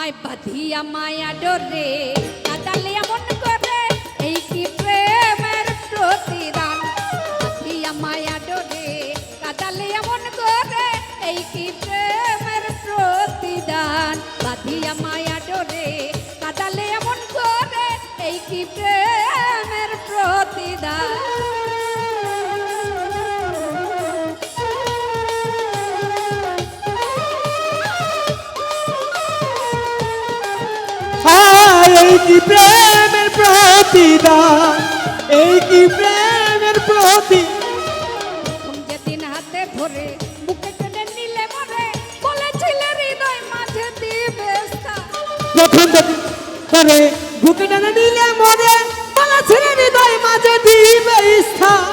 আমায় বাঁধিয়া মায়া ডোরে কাদালে এমন করে এই কি প্রেমের প্রতিদান বাঁধিয়া মায়া ডোরে কাদালে এমন করে এই কি প্রেমের প্রতিদান বাঁধিয়া মায়া ডোরে কাদালে এমন করে এই কি প্রেমের প্রতিদান এই কি প্রেমের প্রতিদান এই কি প্রেমের প্রতি যেদিন হাতে ধরে বুকে টেনে নিলে মরে বলেছিলে হৃদয় মাঝে দিবে যখন ধরে বুকে টেনে নিলে মরে বলেছিলে হৃদয় মাঝে দিবে স্থান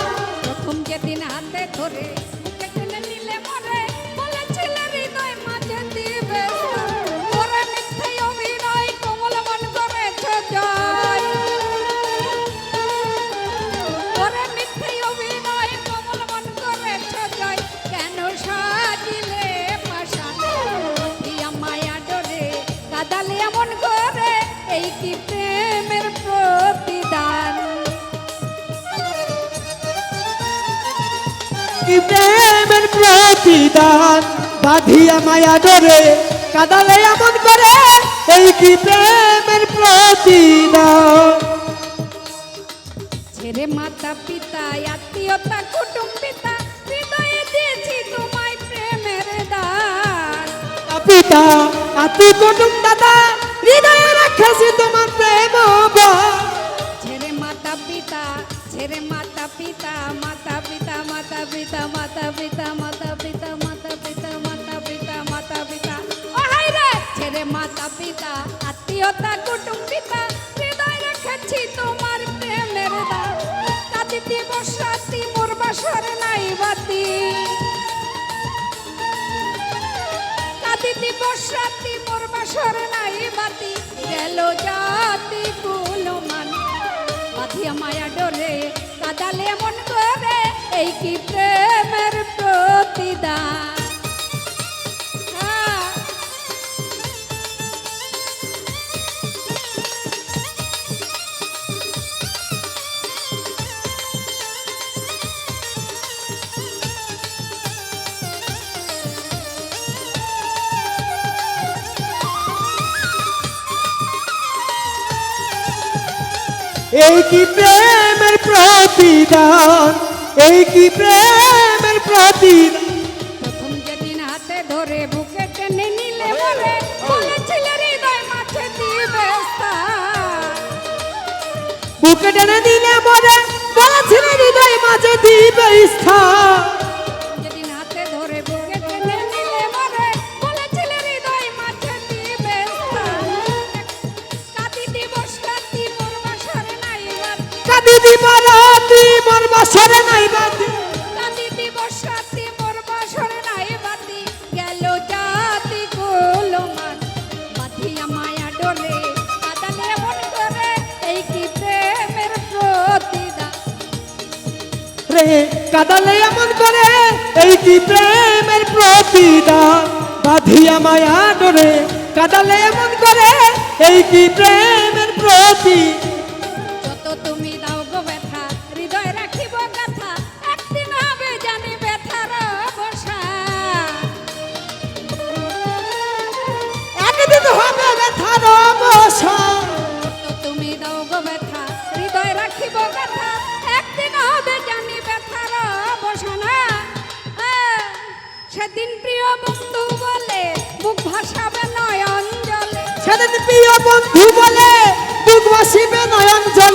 প্রথম যেদিন হাতে ধরে বুকে টেনে নিলে মরে বলেছিলে হৃদয় মাঝে দিবে ওরে মিথ্যে অভিনয় কোমল মন করেছে জয় ওরে মিথ্যে অভিনয় কোমল মন করেছে জয় কেন সাজিলে পাশান দিয়া মায়া ডোরে কাদালে এমন করে এই কি প্রেমের প্রতিদান কি প্রেমের প্রতিদান বাঁধিয়া মায়া ডোরে কাদালে এমন করে এই কি প্রেমের প্রতিদান ছেড়ে মাতা পিতা আত্মীয়তা কুটুম্বিতা হৃদয়ে দিয়েছি তোমায় প্রেমের দান পিতা আত্মীয় কুটুম দাদা হৃদয়ে রাখছি তোমার প্রেম ছেড়ে মাতা পিতা ছেড়ে মাতা পিতা মাতা পিতা মাতা পিতা মাতা পিতা মাতা পিতা মাতা পিতা মাতা পিতা মাতা পিতা ও হাই রে ছেড়ে মাতা পিতা আত্মীয়তা কুটুম্বিতা হৃদয় রেখেছি তোমার প্রেমের দান কাঁদি দিবস রাতি মোর বাসর নাই বাতি কাঁদি দিবস রাতি মোর বাসর নাই বাতি গেল জাতি কুলমান বাঁধিয়া মায়া ডোরে কাদালে এমন করে এই কি প্রেমের প্রতিদান এই কি প্রেমের প্রতিদান এই কি প্রেমের প্রতিদান প্রথম যেদিন হাতে ধরে বুকে টেনে নিলে মরে বলেছিলে হৃদয় মাঝে দিবে স্থান বুকে টেনে দিলে মরে বলেছিলে হৃদয় মাঝে দিবে স্থান যেদিন হাতে ধরে বুকে টেনে নিলে মরে বলেছিলে হৃদয় মাঝে দিবে স্থান কাঁদি দিবস রাতি মোর বাসর নাই বাতি কাঁদি দিব রাতি মোর বাসর নাই বাতি কাঁদি দিবস রাতি মোর বাসর নাই বাতি গেল জাতি কুলমান বাঁধিয়া মায়া ডোলে কাদালে এমন করে এই কি প্রেমের প্রতিদান রে কাদালে এমন করে এই কি প্রেমের প্রতিদান বাঁধিয়া মায়া ডোরে কাদালে এমন করে এই কি প্রেমের প্রতিদান যত তুমি দাও গো ব্যথা হৃদয় রাখিব কথা একদিন হবে জানি ব্যথার অবসান একদিন হবে ব্যথার অবসান যত তুমি দাও গো ব্যথা হৃদয় রাখিব কথা একদিন হবে জানি ব্যথার অবসান সেদিন প্রিয় বন্ধু বলে বুক ভাসাবে নয়ন জলে সেদিন প্রিয় বন্ধু বলে বুক ভাসিবে নয়ন জলে